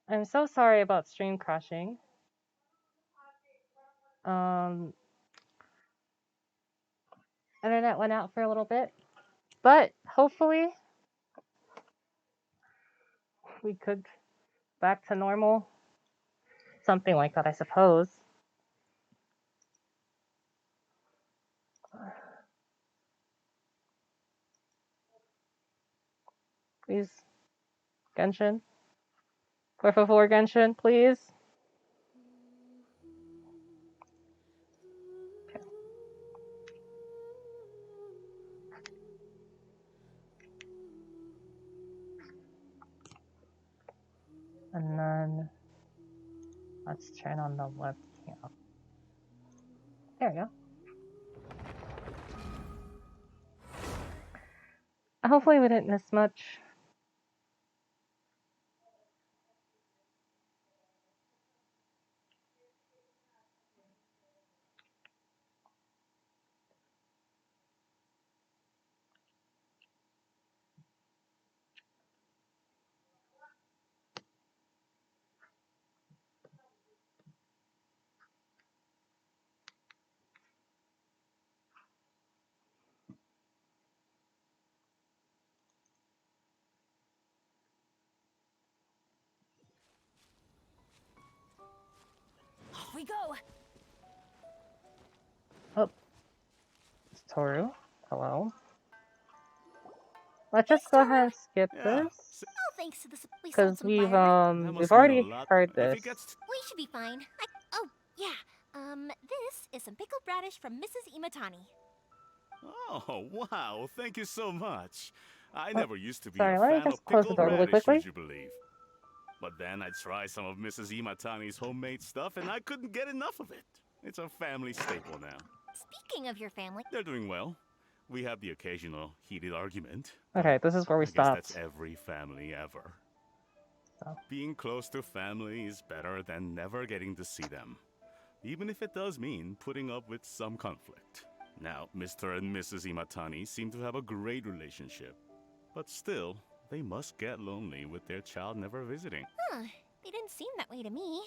I'm so sorry about stream crashing. Um, Internet went out for a little bit, but hopefully we could back to normal. Something like that, I suppose. Please, Genshin. Por favor, Genshin, please. Okay. And then let's turn on the webcam. There we go. Hopefully we didn't miss much. Off we go. Oh, it's Toru. Hello. Let's just go ahead and skip Yeah. this Oh, thanks to this, we sold because some we've fireworks. That we've must mean a already lot. heard If this. it gets We should be fine. Oh, yeah. This is some pickled radish from Mrs. Imatani. Oh, wow. Thank you so much. I Oh, never used to be sorry, a let me fan just of close the pickled door really radish, quickly. would you believe? But then I tried some of Mrs. Imatani's homemade stuff and I couldn't get enough of it. It's a family staple now. Speaking of your family, They're doing well. We have the occasional heated argument, Okay, but this is where we I guess that's stopped. every family ever. So. Being close to family is better than never getting to see them, even if it does mean putting up with some conflict. Now, Mr. and Mrs. Imatani seem to have a great relationship, but still, they must get lonely with their child never visiting. they didn't seem that way to me.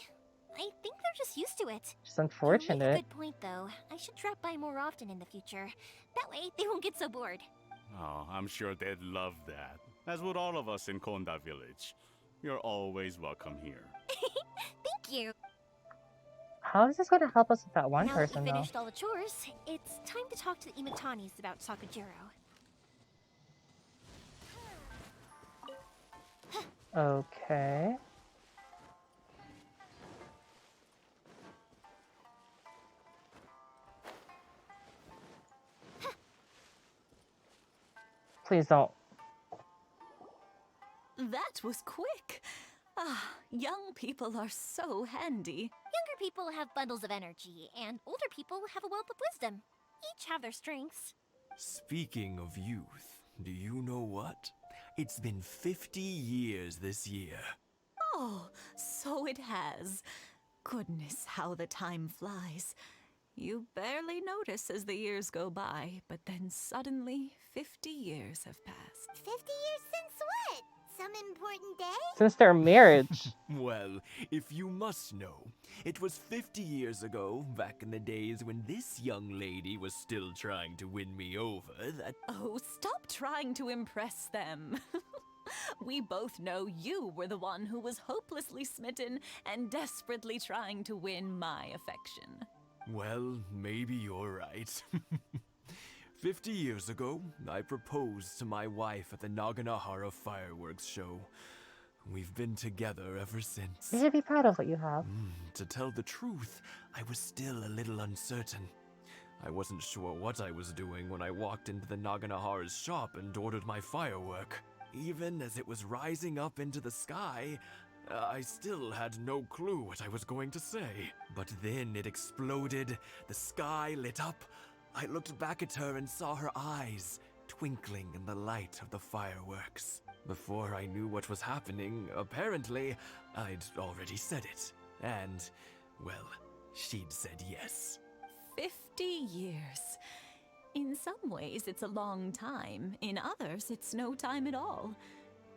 I think they're just used to it. Just You make a unfortunate. good point, though. I should drop by more often in the future. That way, they won't get so bored. Oh, I'm sure they'd love that, as would all of us in Konda Village. You're always welcome here. Thank you. How is this going to help us with that one Now person, that we though? finished all the chores, it's time to talk to the Imatanis about Sakajiro. Okay. Please don't. That was quick. Ah, young people are so handy. Younger people have bundles of energy, and older people have a wealth of wisdom. Each have their strengths. Speaking of youth, do you know what? It's been 50 years this year. Oh, so it has. Goodness, how the time flies. You barely notice as the years go by, but then suddenly 50 years have passed. 50 years since what? Some important day? Since their marriage. Well, if you must know, it was 50 years ago, back in the days when this young lady was still trying to win me over, that. Oh, stop trying to impress them. We both know you were the one who was hopelessly smitten and desperately trying to win my affection. Well, maybe you're right. 50 years ago, I proposed to my wife at the Naganahara fireworks show. We've been together ever since. You should be proud of what you have. To tell the truth, I was still a little uncertain. I wasn't sure what I was doing when I walked into the Naganahara's shop and ordered my firework. Even as it was rising up into the sky, I still had no clue what I was going to say. But then it exploded, the sky lit up. I looked back at her and saw her eyes twinkling in the light of the fireworks. Before I knew what was happening, apparently, I'd already said it. And, well, she'd said yes. 50 years. In some ways, it's a long time. In others, it's no time at all.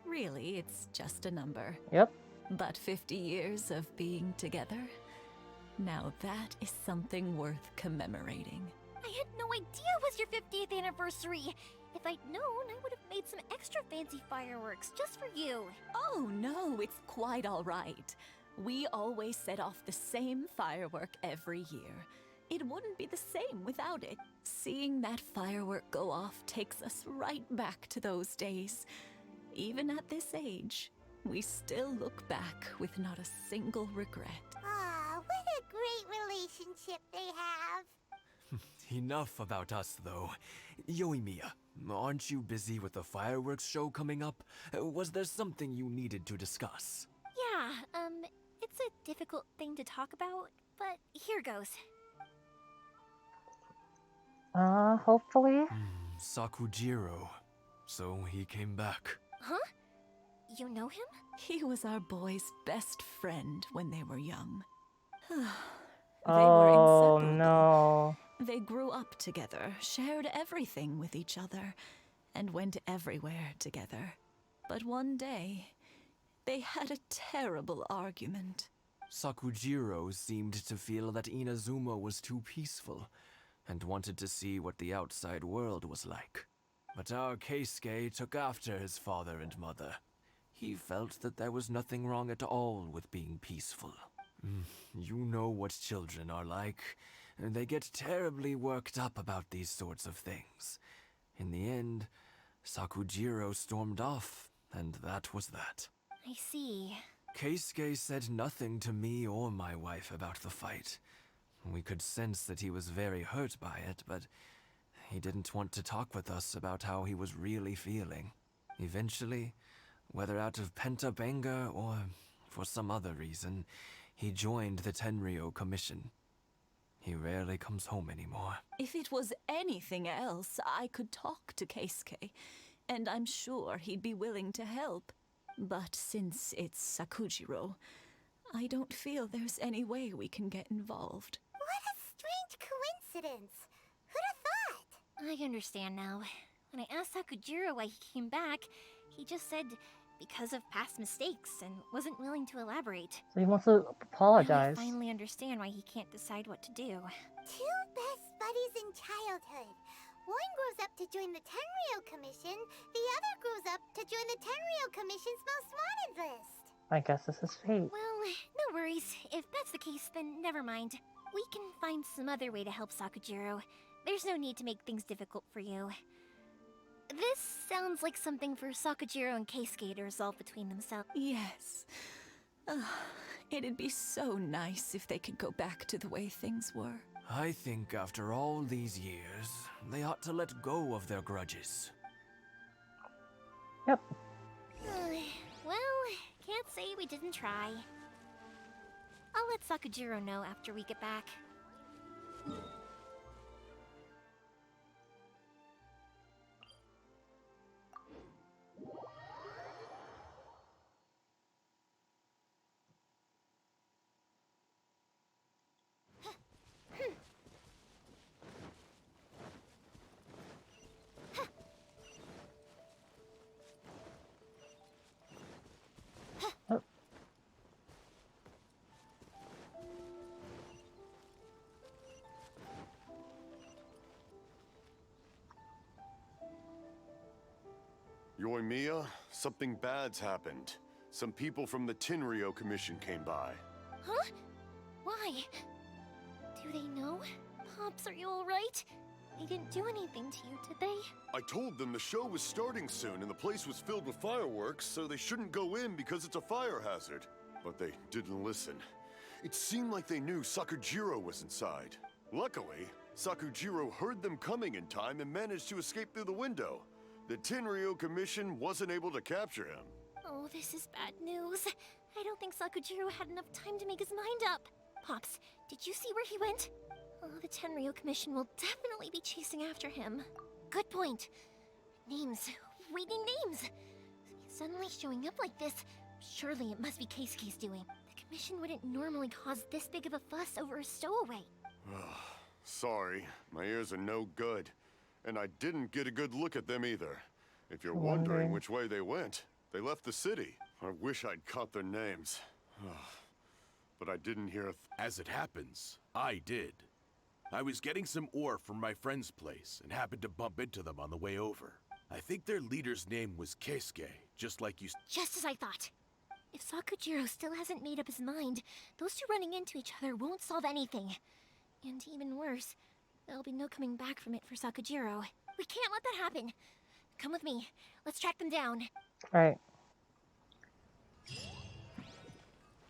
Really, it's just a number. Yep. But 50 years of being together? Now that is something worth commemorating. I had no idea it was your 50th anniversary. If I'd known, I would have made some extra fancy fireworks just for you. Oh no, it's quite all right. We always set off the same firework every year. It wouldn't be the same without it. Seeing that firework go off takes us right back to those days. Even at this age, we still look back with not a single regret. Ah, what a great relationship they have. Enough about us, though. Yoimiya, aren't you busy with the fireworks show coming up? Was there something you needed to discuss? Yeah, it's a difficult thing to talk about, but here goes. Hopefully. Sakujiro. So he came back. Huh? You know him? He was our boy's best friend when they were young. They Oh, were inseparable. no. They grew up together, shared everything with each other, and went everywhere together. But one day, they had a terrible argument. Sakujiro seemed to feel that Inazuma was too peaceful, and wanted to see what the outside world was like. But our Keisuke took after his father and mother. He felt that there was nothing wrong at all with being peaceful. You know what children are like. They get terribly worked up about these sorts of things. In the end, Sakujiro stormed off, and that was that. I see. Keisuke said nothing to me or my wife about the fight. We could sense that he was very hurt by it, but he didn't want to talk with us about how he was really feeling. Eventually, whether out of pent-up anger or for some other reason, he joined the Tenryou Commission. He rarely comes home anymore. If it was anything else, I could talk to Keisuke, and I'm sure he'd be willing to help. But since it's Sakujiro, I don't feel there's any way we can get involved. What a strange coincidence. Who'd have thought? I understand now. When I asked Sakujiro why he came back, he just said because of past mistakes and wasn't willing to elaborate. So he wants to Now apologize. I finally understand why he can't decide what to do. Two best buddies in childhood. One grows up to join the Tenryou Commission, the other grows up to join the Tenryou Commission's most wanted list. I guess this is fate. Well, no worries. If that's the case, then never mind. We can find some other way to help Sakujiro. There's no need to make things difficult for you. This sounds like something for Sakujiro and Keisuke to resolve between themselves. Yes. It'd be so nice if they could go back to the way things were. I think after all these years, they ought to let go of their grudges. Yep. Well, can't say we didn't try. I'll let Sakujiro know after we get back. Yoimiya, something bad's happened. Some people from the Tenryou Commission came by. Huh? Why? Do they know? Pops, are you alright? They didn't do anything to you, did they? I told them the show was starting soon and the place was filled with fireworks, so they shouldn't go in because it's a fire hazard. But they didn't listen. It seemed like they knew Sakujiro was inside. Luckily, Sakujiro heard them coming in time and managed to escape through the window. The Tenryou Commission wasn't able to capture him. Oh, this is bad news. I don't think Sakujiro had enough time to make his mind up. Pops, did you see where he went? Oh, the Tenryou Commission will definitely be chasing after him. Good point. Names. Reading names. Suddenly showing up like this. Surely it must be Keisuke's doing. The Commission wouldn't normally cause this big of a fuss over a stowaway. Sorry, my ears are no good. And I didn't get a good look at them either. If you're wondering which way they went, they left the city. I wish I'd caught their names. But I didn't hear As it happens, I did. I was getting some ore from my friend's place and happened to bump into them on the way over. I think their leader's name was Keisuke, just like you. Just as I thought. If Sakujiro still hasn't made up his mind, those two running into each other won't solve anything. And even worse, there'll be no coming back from it for Sakujiro. We can't let that happen. Come with me. Let's track them down. Alright.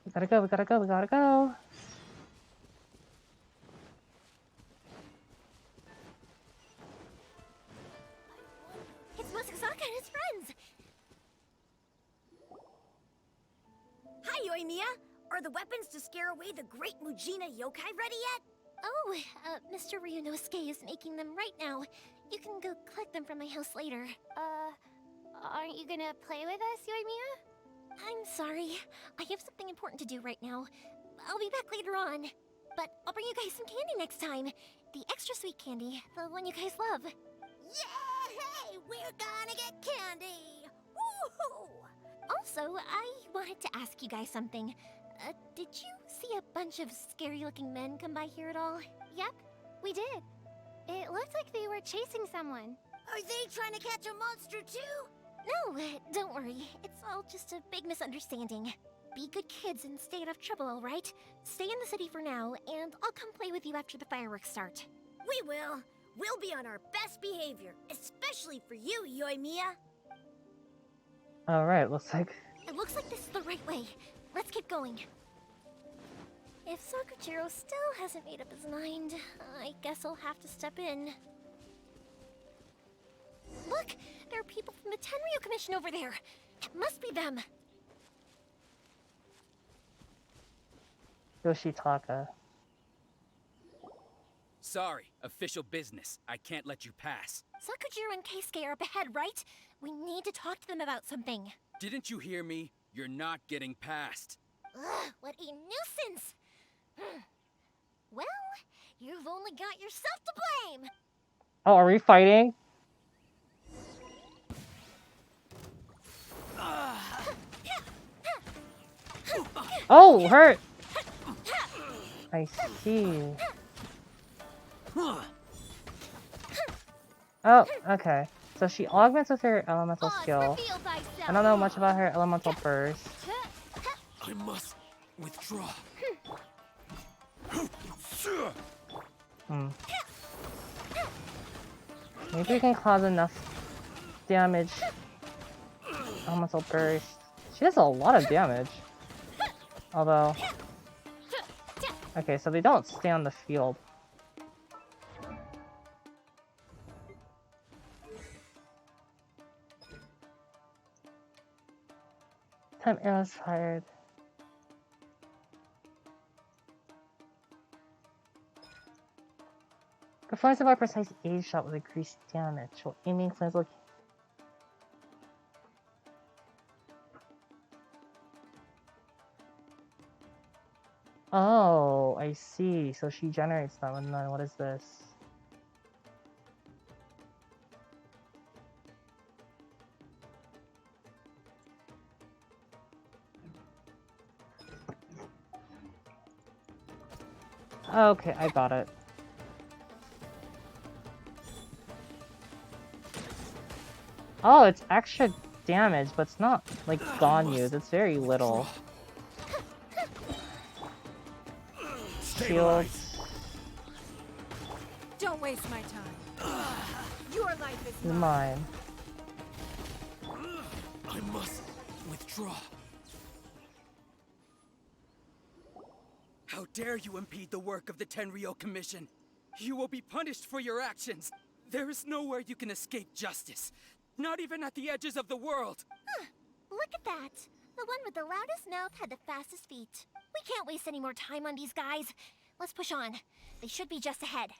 We gotta go, we gotta go, we gotta go. It's Masazaka and his friends! Hi, Yoimiya! Are the weapons to scare away the great Mujina yokai ready yet? Oh, Mr. Ryunosuke is making them right now. You can go collect them from my house later. Aren't you gonna play with us, Yoimiya? I'm sorry. I have something important to do right now. I'll be back later on. But I'll bring you guys some candy next time. The extra sweet candy, the one you guys love. Yay! We're gonna get candy! Woohoo! Also, I wanted to ask you guys something. Did you see a bunch of scary-looking men come by here at all? Yep, we did. It looked like they were chasing someone. Are they trying to catch a monster too? No, don't worry. It's all just a big misunderstanding. Be good kids and stay out of trouble, all right? Stay in the city for now, and I'll come play with you after the fireworks start. We will. We'll be on our best behavior, especially for you, Yoimiya. Alright, looks like... It looks like this is the right way. Let's keep going. If Sakujiro still hasn't made up his mind, I guess I'll have to step in. Look! There are people from the Tenryo Commission over there! It must be them! Yoshitaka. Sorry, official business. I can't let you pass. Sakujiro and Keisuke are up ahead, right? We need to talk to them about something. Didn't you hear me? You're not getting past. Ugh, what a nuisance! Well, you've only got yourself to blame! Oh, are we fighting? Oh, hurt! I see. Oh, okay. So she augments with her elemental skill. I don't know much about her elemental burst. I must withdraw. Maybe we can cause enough damage. Elemental burst. She does a lot of damage. Although... Okay, so they don't stay on the field. Time arrows fired. Performance of our precise aim shot with increased damage while aiming flames look. Oh, I see. So she generates them, and then what is this? Okay, I got it. Oh, it's extra damage, but it's not like Ganyu's. It's very little. Shields. Don't waste my time. Your life is Mine. I must withdraw. How dare you impede the work of the Tenryo Commission? You will be punished for your actions. There is nowhere you can escape justice. Not even at the edges of the world. Look at that. The one with the loudest mouth had the fastest feet. We can't waste any more time on these guys. Let's push on. They should be just ahead.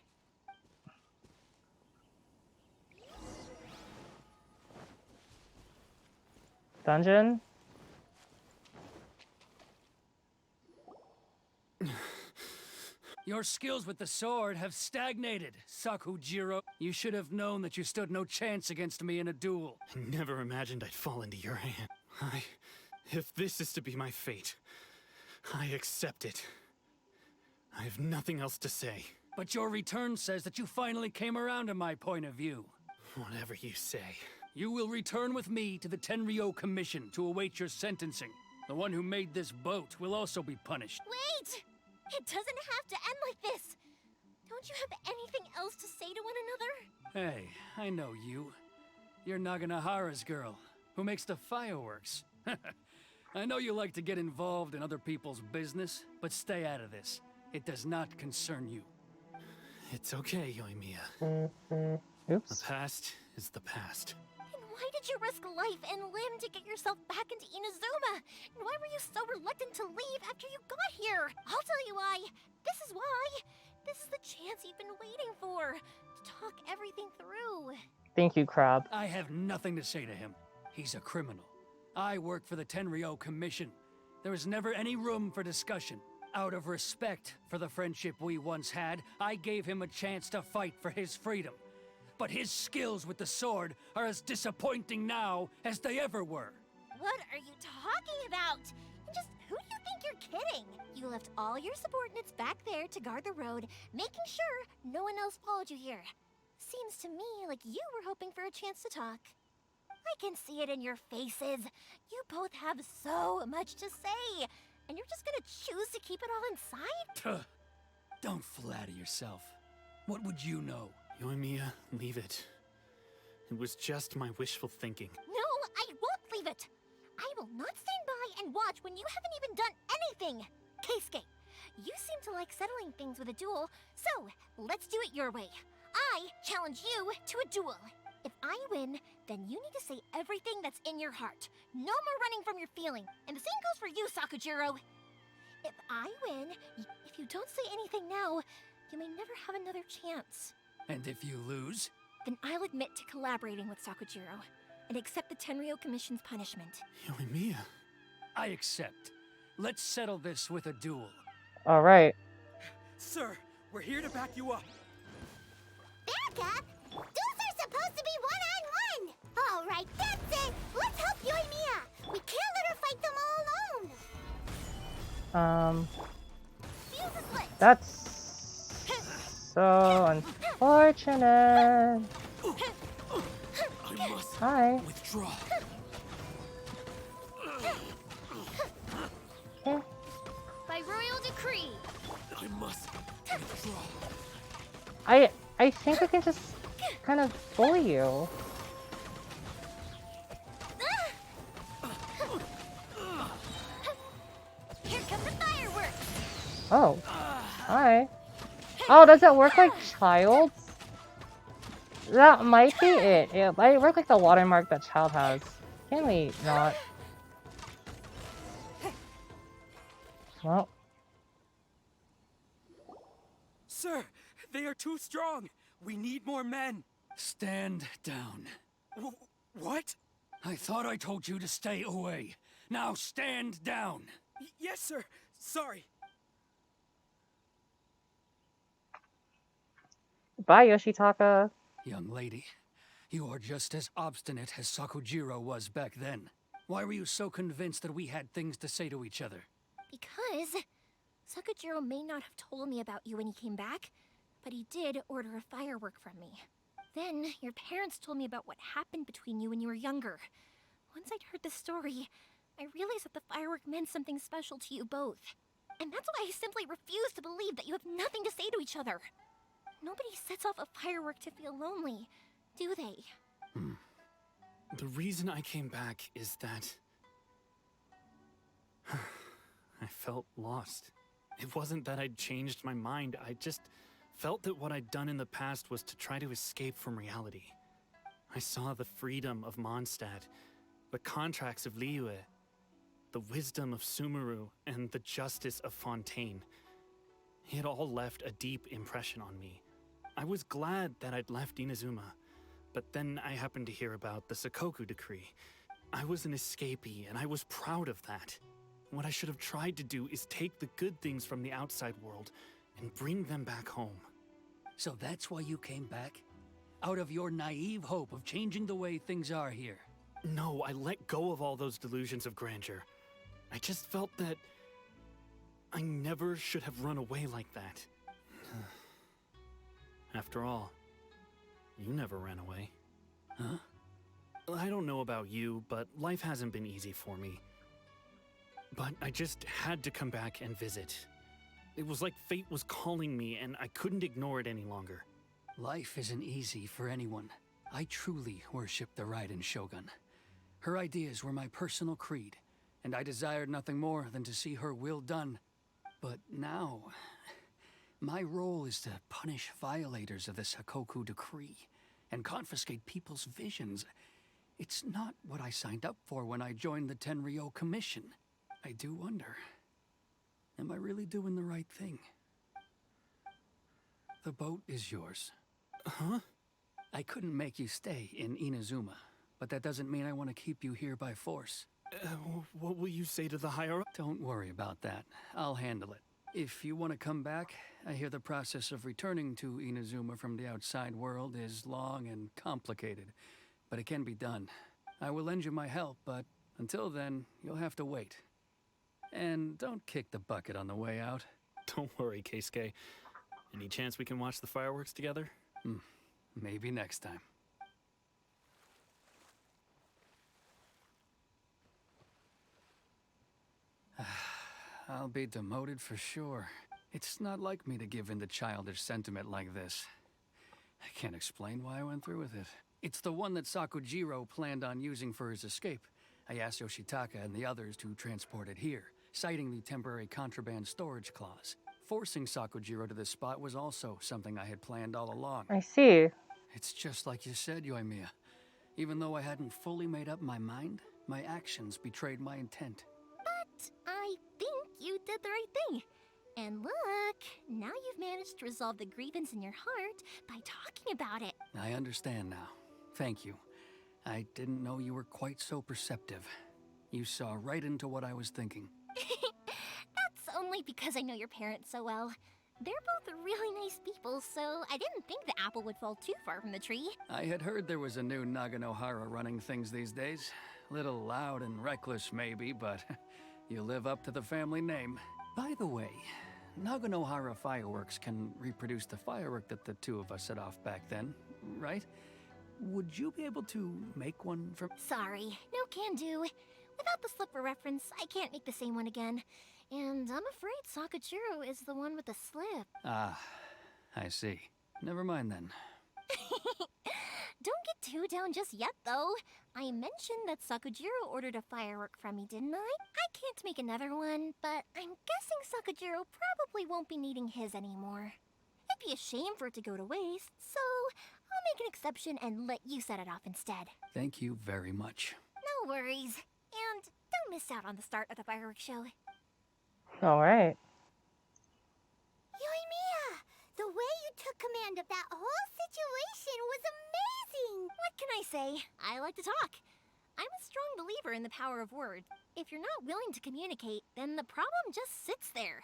Dungeon? Your skills with the sword have stagnated, Sakujiro. You should have known that you stood no chance against me in a duel. I never imagined I'd fall into your hand. I If this is to be my fate, I accept it. I have nothing else to say. But your return says that you finally came around to my point of view. Whatever you say. You will return with me to the Tenryo Commission to await your sentencing. The one who made this boat will also be punished. Wait! It doesn't have to end like this! Don't you have anything else to say to one another? Hey, I know you. You're Naganahara's girl, who makes the fireworks. I know you like to get involved in other people's business, but stay out of this. It does not concern you. It's okay, Yoimiya. Oops. The past is the past. And why did you risk life and limb to get yourself back into Inazuma? And why were you so reluctant to leave after you got here? I'll tell you why. This is why. This is the chance you've been waiting for. To talk everything through. Thank you, Crab. I have nothing to say to him. He's a criminal. I work for the Tenryo Commission. There is never any room for discussion. Out of respect for the friendship we once had, I gave him a chance to fight for his freedom. But his skills with the sword are as disappointing now as they ever were. What are you talking about? And just who do you think you're kidding? You left all your subordinates back there to guard the road, making sure no one else followed you here. Seems to me like you were hoping for a chance to talk. I can see it in your faces. You both have so much to say, and you're just gonna choose to keep it all inside? Tuh. Don't flatter yourself. What would you know? Yoimiya, leave it. It was just my wishful thinking. No, I won't leave it. I will not stand by and watch when you haven't even done anything. Keisuke, you seem to like settling things with a duel, so let's do it your way. I challenge you to a duel. If I win, then you need to say everything that's in your heart. No more running from your feeling. And the same goes for you, Sakujiro. If I win, if you don't say anything now, you may never have another chance. And if you lose? Then I'll admit to collaborating with Sakujiro and accept the Tenryo Commission's punishment. Yoimiya. I accept. Let's settle this with a duel. All right. Sir, we're here to back you up. Back up? Duels are supposed to be one-on-one! All right, that's it! Let's help Yoimiya! We can't let her fight them all alone! Fuse is lit. That's so unfortunate. I must Hi. withdraw. Okay. By royal decree. I must withdraw. I think I can just kind of bully you. Here come the fireworks. Oh. Hi. Oh, does it work like Child's? That might be it. It might work like the watermark that Child has. Can we not? Well. Sir, they are too strong. We need more men. Stand down. What? I thought I told you to stay away. Now stand down. Yes, sir. Sorry. Bye, Yoshitaka. Young lady, you are just as obstinate as Sakujiro was back then. Why were you so convinced that we had things to say to each other? Because Sakujiro may not have told me about you when he came back, but he did order a firework from me. Then your parents told me about what happened between you when you were younger. Once I'd heard the story, I realized that the firework meant something special to you both. And that's why I simply refuse to believe that you have nothing to say to each other. Nobody sets off a firework to feel lonely, do they? The reason I came back is that I felt lost. It wasn't that I'd changed my mind, I just felt that what I'd done in the past was to try to escape from reality. I saw the freedom of Mondstadt, the contracts of Liyue, the wisdom of Sumeru, and the justice of Fontaine. It all left a deep impression on me. I was glad that I'd left Inazuma, but then I happened to hear about the Sakoku decree. I was an escapee, and I was proud of that. What I should have tried to do is take the good things from the outside world and bring them back home. So that's why you came back? Out of your naive hope of changing the way things are here? No, I let go of all those delusions of grandeur. I just felt that I never should have run away like that. After all, you never ran away. Huh? I don't know about you, but life hasn't been easy for me. But I just had to come back and visit. It was like fate was calling me, and I couldn't ignore it any longer. Life isn't easy for anyone. I truly worship the Raiden Shogun. Her ideas were my personal creed, and I desired nothing more than to see her will done. But now, my role is to punish violators of this Hakoku decree and confiscate people's visions. It's not what I signed up for when I joined the Tenryo Commission. I do wonder, am I really doing the right thing? The boat is yours. Huh? I couldn't make you stay in Inazuma, but that doesn't mean I want to keep you here by force. What will you say to the higher-up? Don't worry about that. I'll handle it. If you want to come back, I hear the process of returning to Inazuma from the outside world is long and complicated, but it can be done. I will lend you my help, but until then, you'll have to wait. And don't kick the bucket on the way out. Don't worry, Keisuke. Any chance we can watch the fireworks together? Maybe next time. I'll be demoted for sure. It's not like me to give in to childish sentiment like this. I can't explain why I went through with it. It's the one that Sakujiro planned on using for his escape. I asked Yoshitaka and the others to transport it here, citing the temporary contraband storage clause. Forcing Sakujiro to this spot was also something I had planned all along. I see. It's just like you said, Yoimiya. Even though I hadn't fully made up my mind, my actions betrayed my intent. But I think you did the right thing. And look, now you've managed to resolve the grievance in your heart by talking about it. I understand now. Thank you. I didn't know you were quite so perceptive. You saw right into what I was thinking. That's only because I know your parents so well. They're both really nice people, so I didn't think the apple would fall too far from the tree. I had heard there was a new Naganohara running things these days. Little loud and reckless maybe, but you live up to the family name. By the way, Naganohara fireworks can reproduce the firework that the two of us set off back then, right? Would you be able to make one for... Sorry, no can do. Without the slipper reference, I can't make the same one again. And I'm afraid Sakujiro is the one with the slip. Ah, I see. Never mind then. Don't get too down just yet, though. I mentioned that Sakujiro ordered a firework from me, didn't I? I can't make another one, but I'm guessing Sakujiro probably won't be needing his anymore. It'd be a shame for it to go to waste, so I'll make an exception and let you set it off instead. Thank you very much. No worries. And don't miss out on the start of the fireworks show. Alright. Yoimiya, the way you took command of that whole situation was amazing! What can I say? I like to talk. I'm a strong believer in the power of words. If you're not willing to communicate, then the problem just sits there.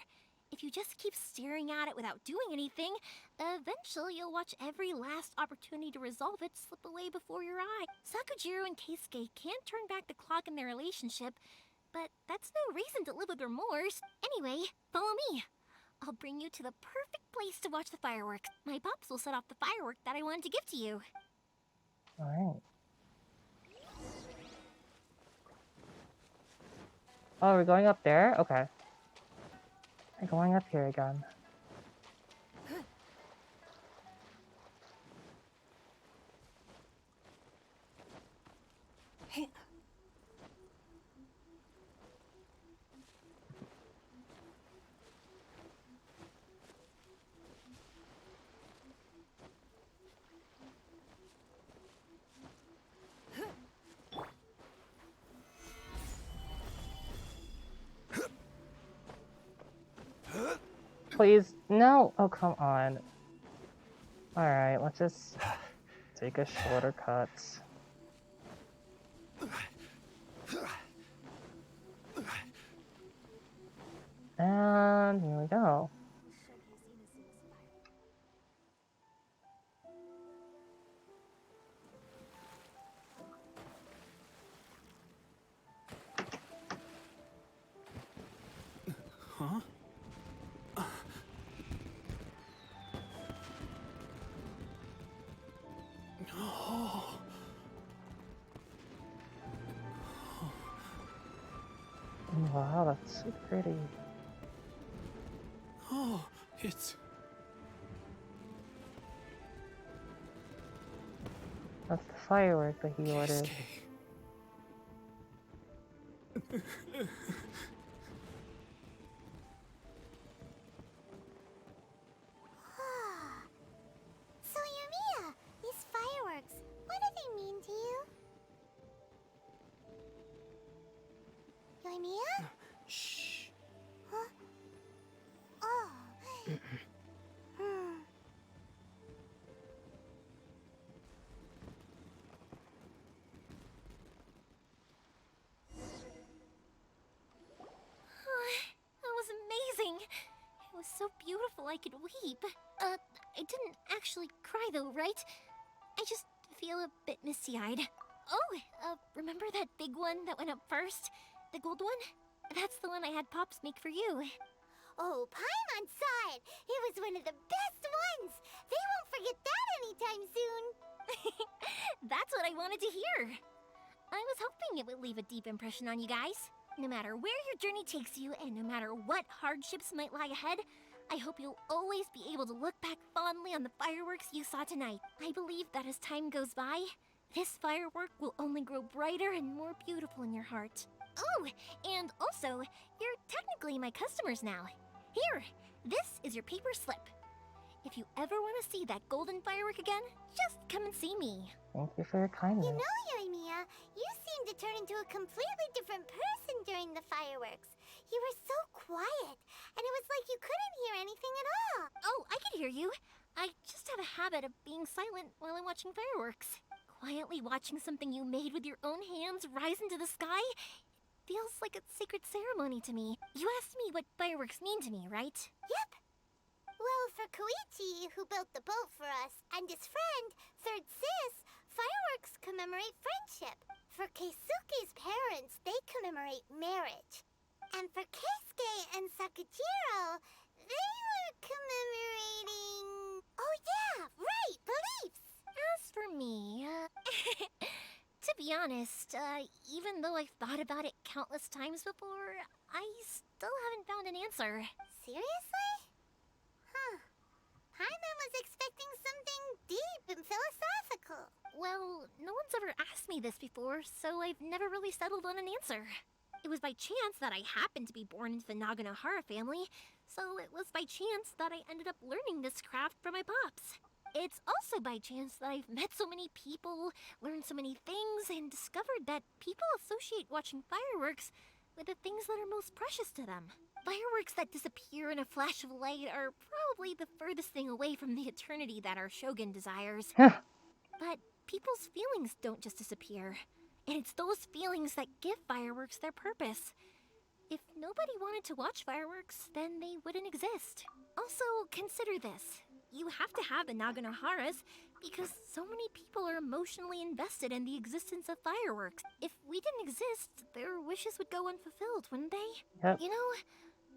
If you just keep staring at it without doing anything, eventually you'll watch every last opportunity to resolve it slip away before your eye. Sakujiro and Keisuke can't turn back the clock in their relationship, but that's no reason to live with remorse. Anyway, follow me. I'll bring you to the perfect place to watch the fireworks. My pops will set off the firework that I wanted to give to you. Alright. Oh, we're going up there? Okay. We're going up here again. Please, no. Oh, come on. Alright, let's just take a shorter cut. And here we go. it's so pretty. Oh, it's... That's the firework that he ordered. Keisuke. So, yoimiya, these fireworks, what do they mean to you? Yoimiya? Shh. Huh? Oh. That was amazing. It was so beautiful I could weep. I didn't actually cry though, right? I just feel a bit misty-eyed. Oh, remember that big one that went up first? The gold one? That's the one I had Pops make for you. Oh, Paimon saw it! It was one of the best ones! They won't forget that anytime soon! That's what I wanted to hear. I was hoping it would leave a deep impression on you guys. No matter where your journey takes you, and no matter what hardships might lie ahead, I hope you'll always be able to look back fondly on the fireworks you saw tonight. I believe that as time goes by, this firework will only grow brighter and more beautiful in your heart. Oh, and also, you're technically my customers now. Here, this is your paper slip. If you ever want to see that golden firework again, just come and see me. Thank you for your kindness. You know, yoimiya, you seemed to turn into a completely different person during the fireworks. You were so quiet, and it was like you couldn't hear anything at all. Oh, I can hear you. I just have a habit of being silent while I'm watching fireworks. Quietly watching something you made with your own hands rise into the sky feels like a sacred ceremony to me. You asked me what fireworks mean to me, right? Yep. Well, for Koichi, who built the boat for us, and his friend, Third Sis, fireworks commemorate friendship. For Keisuke's parents, they commemorate marriage. And for Keisuke and Sakujiro, they were commemorating... Oh yeah, right, beliefs! As for me, to be honest, even though I've thought about it countless times before, I still haven't found an answer. Seriously? Huh. Paimon was expecting something deep and philosophical. Well, no one's ever asked me this before, so I've never really settled on an answer. It was by chance that I happened to be born into the Naganohara family, so it was by chance that I ended up learning this craft from my pops. It's also by chance that I've met so many people, learned so many things, and discovered that people associate watching fireworks with the things that are most precious to them. Fireworks that disappear in a flash of light are probably the furthest thing away from the eternity that our shogun desires. But people's feelings don't just disappear, and it's those feelings that give fireworks their purpose. If nobody wanted to watch fireworks, then they wouldn't exist. Also, consider this. You have to have the Naganoharas because so many people are emotionally invested in the existence of fireworks. If we didn't exist, their wishes would go unfulfilled, wouldn't they? Yep. You know,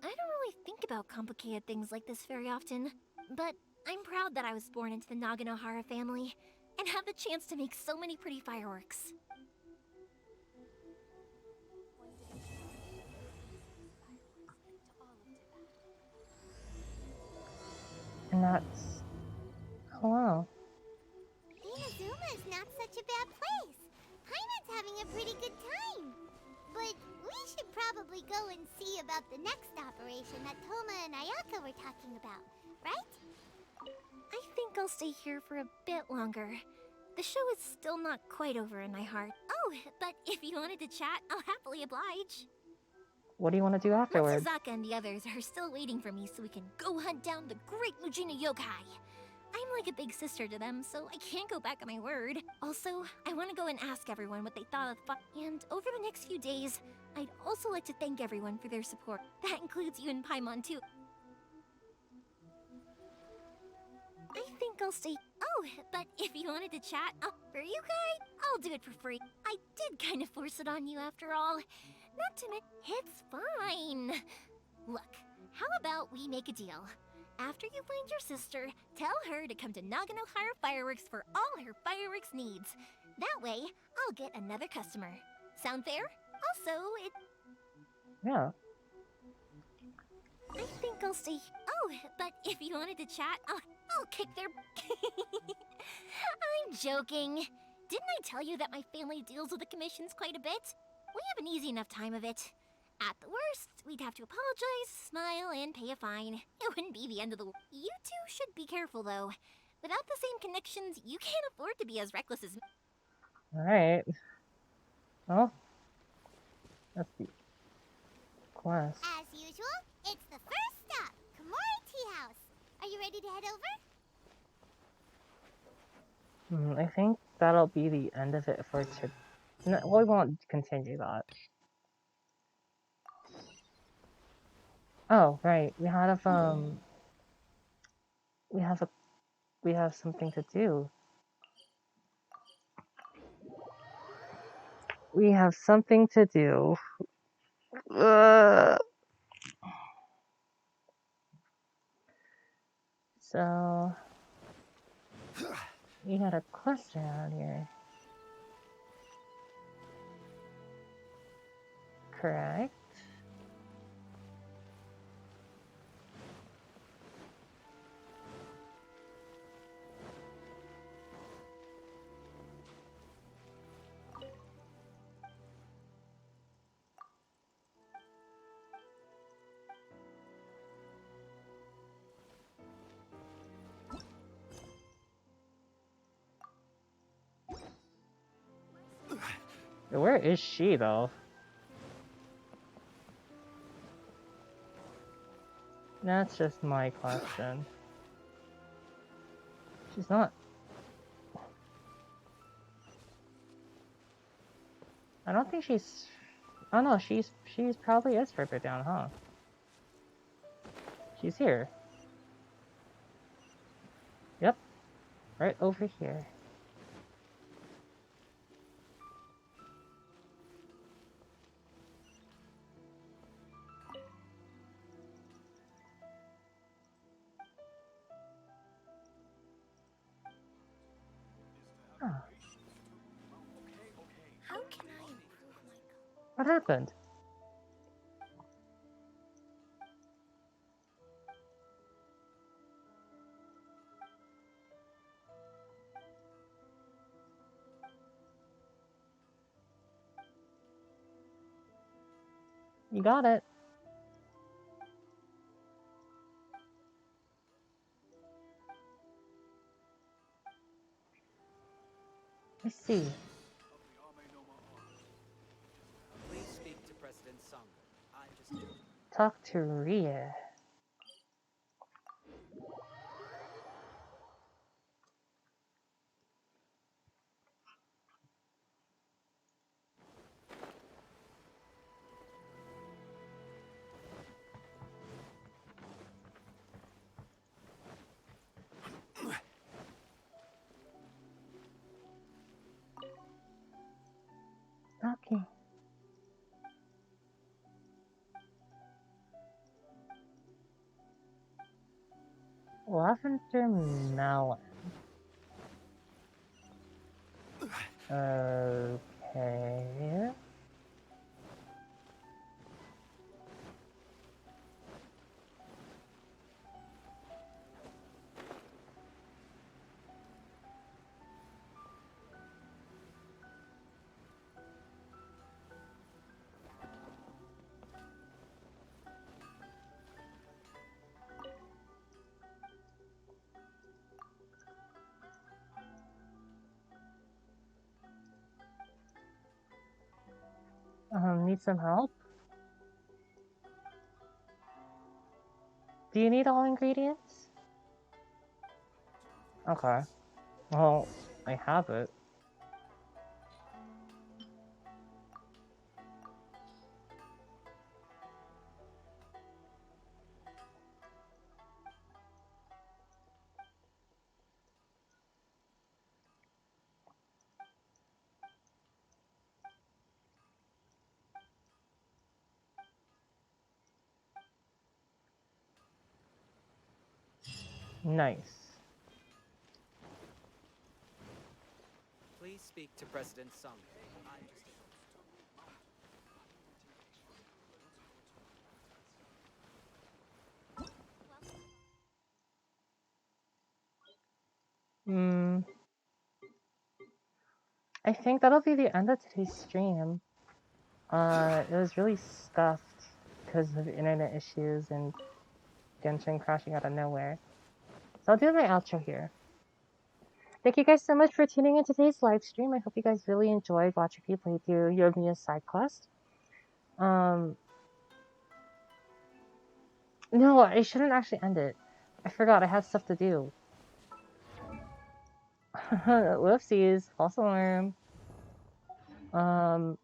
I don't really think about complicated things like this very often, but I'm proud that I was born into the Naganohara family and have the chance to make so many pretty fireworks. And that's... Oh, wow. Inazuma is not such a bad place. Paimon's having a pretty good time. But we should probably go and see about the next operation that Toma and Ayaka were talking about, right? I think I'll stay here for a bit longer. The show is still not quite over in my heart. Oh, but if you wanted to chat, I'll happily oblige. What do you want to do afterwards? Matsuzaka and the others are still waiting for me so we can go hunt down the great Mujina yokai. I'm like a big sister to them, so I can't go back on my word. Also, I want to go and ask everyone what they thought of the and over the next few days, I'd also like to thank everyone for their support. That includes you and Paimon too. I think I'll stay. Oh, but if you wanted to chat, for you guys, I'll do it for free. I did kind of force it on you after all. Not to mention, it's fine. Look, how about we make a deal? After you find your sister, tell her to come to Naganohara Fireworks for all her fireworks needs. That way, I'll get another customer. Sound fair? Also, Yeah. I think I'll stay. Oh, but if you wanted to chat, I'll kick their. I'm joking. Didn't I tell you that my family deals with the commissions quite a bit? We have an easy enough time of it. At the worst, we'd have to apologize, smile, and pay a fine. It wouldn't be the end of the world. You two should be careful, though. Without the same connections, you can't afford to be as reckless as me. Alright. Well, that's the quest. As usual, it's the first stop, Komori Tea House. Are you ready to head over? I think that'll be the end of it for today. No, we won't continue that. Oh, right. We have something to do. We have something to do. So we got a quest around here. Correct. Where is she, though? That's just my question. She's not. I don't think she's. Oh no, she's probably is further down, huh? She's here. Yep, right over here. Huh. How can I improve my... What happened? You got it. Let's see. Please speak to President Sung. I'm just... Talk to Ria. Okay. Lavender melon. Okay. Need some help? Do you need all ingredients? Okay. Well, I have it. Nice. Please speak to President Sung. I'm just... I think that'll be the end of today's stream. It was really stuffed because of internet issues and Genshin crashing out of nowhere. So I'll do my outro here. Thank you guys so much for tuning in today's live stream. I hope you guys really enjoyed watching me play through yoimiya's side quest. No, I shouldn't actually end it. I forgot I had stuff to do. Whoopsies, false alarm. What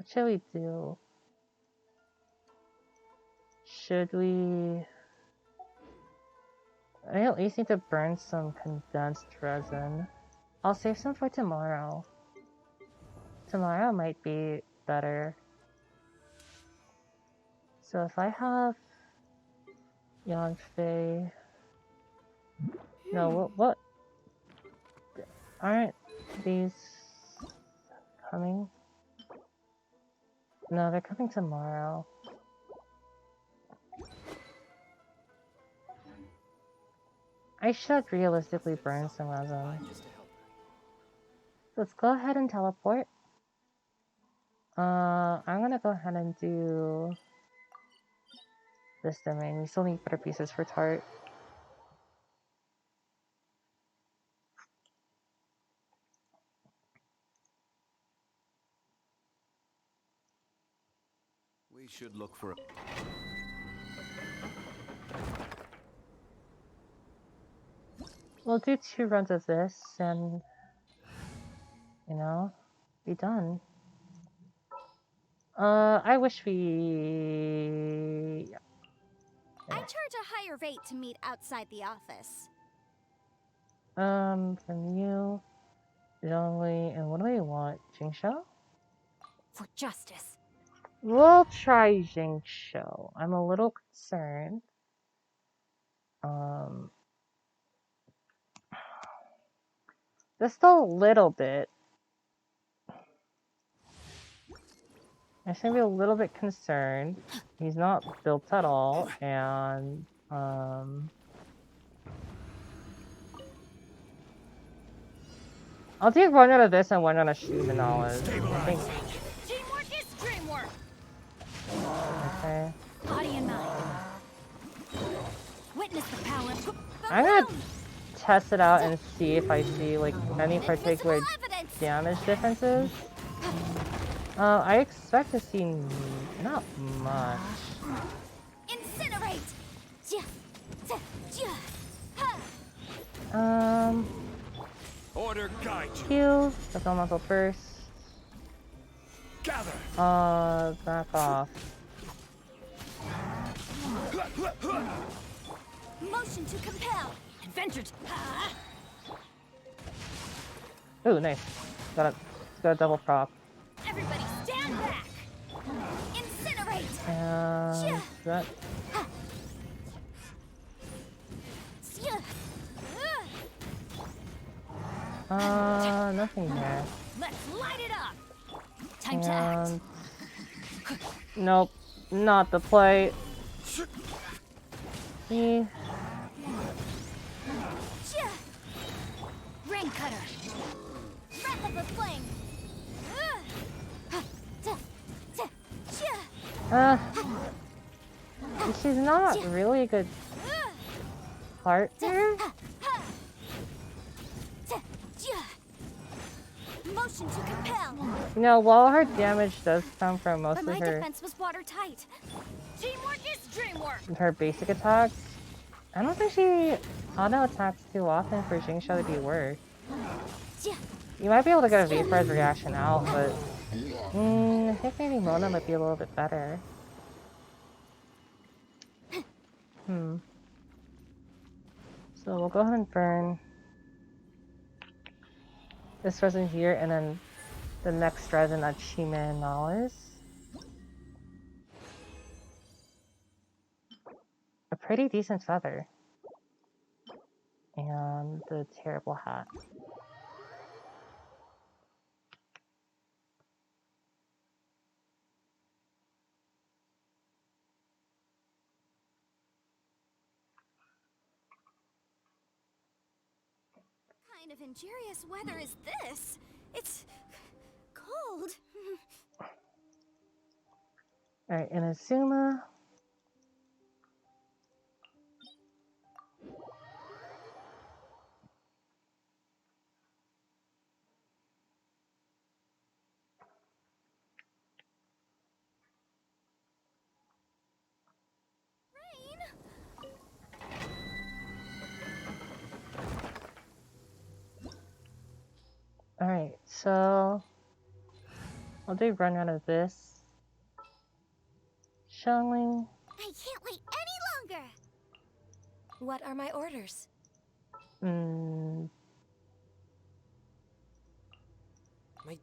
should we do? Should we... I at least need to burn some condensed resin. I'll save some for tomorrow. Tomorrow might be better. So if I have Yanfei... No, what? Aren't these coming? No, they're coming tomorrow. I should realistically burn some resin. Let's go ahead and teleport. I'm gonna go ahead and do this domain. We still need better pieces for Tart. We should look for a... We'll do 2 runs of this and, you know, be done. I wish we... I charge a higher rate to meet outside the office. From you, Zhongli, and what do we want? Jingshou? For justice. We'll try Jingshou. I'm a little concerned. Just a little bit. I should be a little bit concerned. He's not built at all, and I'll do 1 out of this and 1 out of Shoot and Olive. I think. Teamwork is dreamwork. Okay. Body and mind. Witness the power. I'm gonna test it out and see if I see like any particular damage differences. I expect to see not much. Incinerate. Order guide you. Heal. That's all muscle burst. Gather. Back off. Motion to compel. Adventures. Ooh, nice. Got a double prop. Everybody stand back. Incinerate. And that. Nothing there. Let's light it up. Time to And... act. Nope, not the play. See? Rain cutter. Breath of the flame. She's not really a good partner. Motion to compel. You know, while her damage does come from But mostly my her defense was watertight. Teamwork is dreamwork. her basic attacks, I don't think she auto attacks too often for Jingshou to be worth. You might be able to get a Vaporize reaction out, but I think maybe Mona might be a little bit better. So we'll go ahead and burn this resin here, and then the next resin at Chima and Nala's. A pretty decent feather. And the terrible hat. kind of injurious weather is this? It's cold. Alright, Inazuma. Alright, so I'll do run out of this. Xiangling. I can't wait any longer. What are my orders? My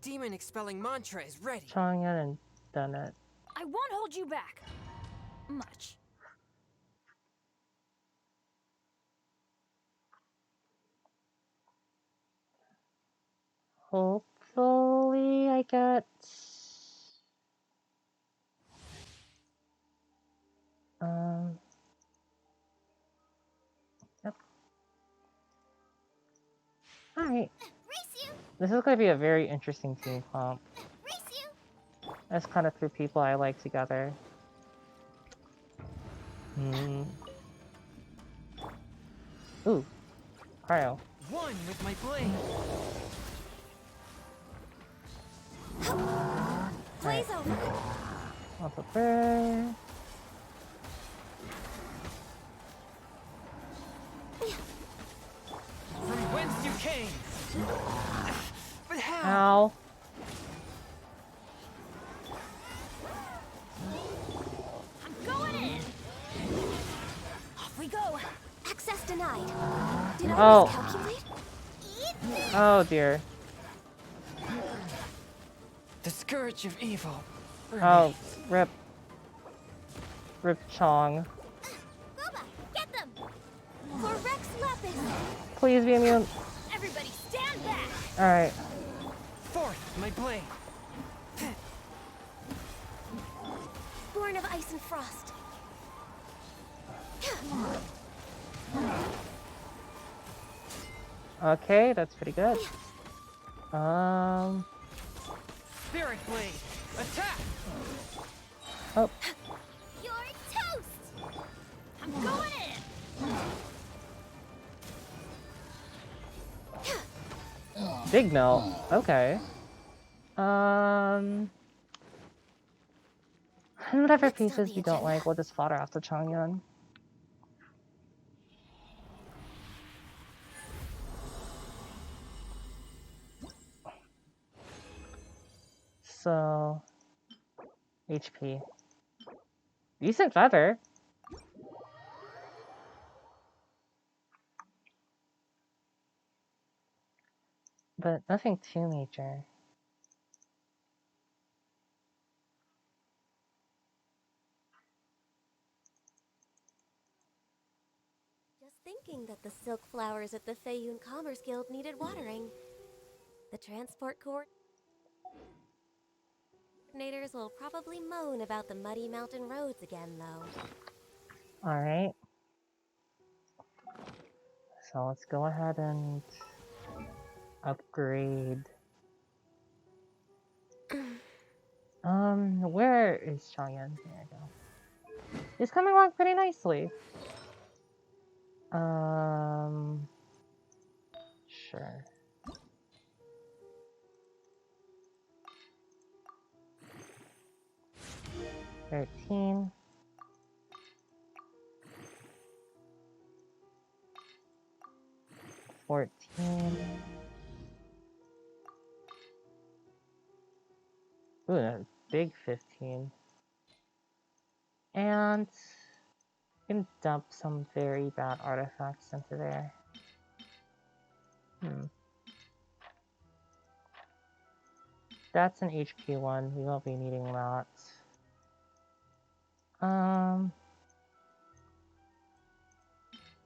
demon expelling mantra is ready. Chang'an and done it. I won't hold you back. Much. Hopefully I get yep. Alright. This is gonna be a very interesting team comp. Let's kind of threw people I like together. Ooh. Cryo. One with my blade. Blaze over. Off of her. From whence you came. But how? Ow. I'm going in. Off we go. Access denied. Did I Oh. miscalculate? Oh dear. The scourge of evil. Oh, rip. Rip Chong. Boba, get them. For Rex Lapis. Please be immune. Everybody stand back. Alright. Forth, my blade. Born of ice and frost. Okay, that's pretty good. Spirit blade. Attack. Oh. You're toast. I'm going in. Big melt. Okay. And whatever pieces you don't like, we'll just fodder after Chongyun. So, HP. Decent feather. But nothing too major. Just thinking that the silk flowers at the Feiyun Commerce Guild needed watering. The transport coordinators will probably moan about the muddy mountain roads again, though. Alright. So let's go ahead and upgrade. Where is Chongyun? There we go. He's coming along pretty nicely. Sure. $13. 14. Ooh, a big 15. And you can dump some very bad artifacts into there. That's an HP one. We won't be needing that. Some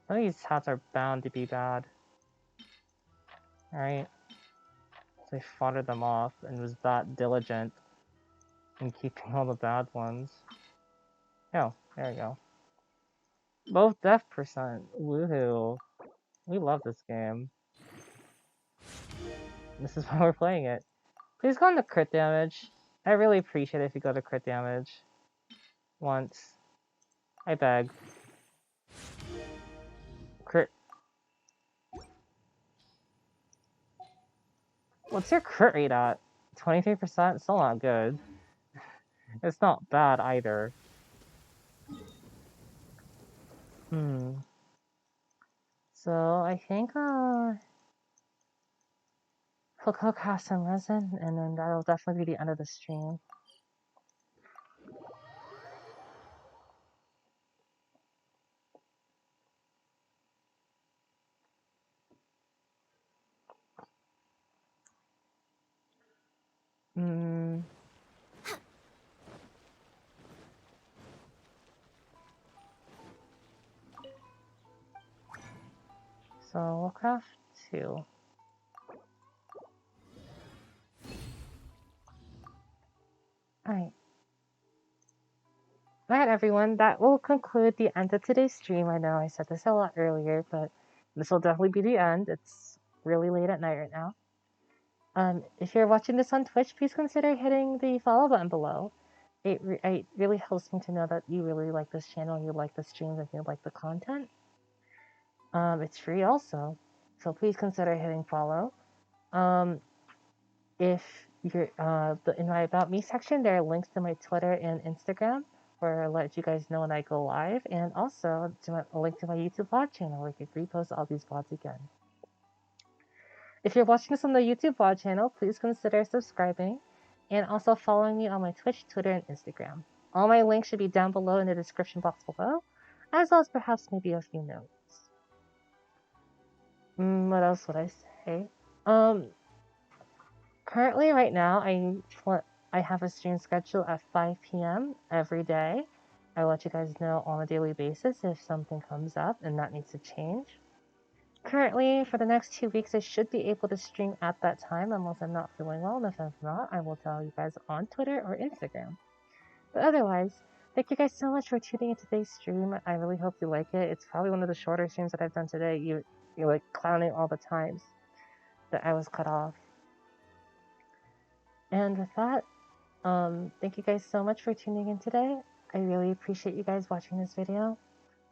of these hats are bound to be bad. Alright. So I foddered them off and was that diligent in keeping all the bad ones. Oh, there we go. Both death percent. Woohoo. We love this game. This is why we're playing it. Please go on the crit damage. I really appreciate it if you go to crit damage. Once. I beg. Crit. What's your crit rate at? 23%? Still not good. It's not bad either. So I think he'll go cast some resin, and then that'll definitely be the end of the stream. So we'll craft 2. Alright. Alright everyone, that will conclude the end of today's stream. I know I said this a lot earlier, but this will definitely be the end. It's really late at night right now. If you're watching this on Twitch, please consider hitting the follow button below. It really helps me to know that you really like this channel, you like the streams, and you like the content. It's free also, so please consider hitting follow. If you're in my About Me section, there are links to my Twitter and Instagram, where I let you guys know when I go live, and also a link to my YouTube VOD channel, where you can repost all these VODs again. If you're watching this on the YouTube VOD channel, please consider subscribing, and also following me on my Twitch, Twitter, and Instagram. All my links should be down below in the description box below, as well as perhaps maybe a few notes. What else would I say? Currently, right now, I have a stream schedule at 5 p.m. every day. I let you guys know on a daily basis if something comes up and that needs to change. Currently, for the next 2 weeks, I should be able to stream at that time unless I'm not feeling well, and if I'm not, I will tell you guys on Twitter or Instagram. But otherwise, thank you guys so much for tuning into today's stream. I really hope you like it. It's probably one of the shorter streams that I've done today. You're like clowning all the times that I was cut off. And with that, thank you guys so much for tuning in today. I really appreciate you guys watching this video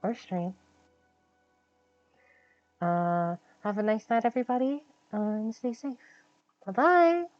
or stream. Have a nice night, everybody, and stay safe. Bye-bye!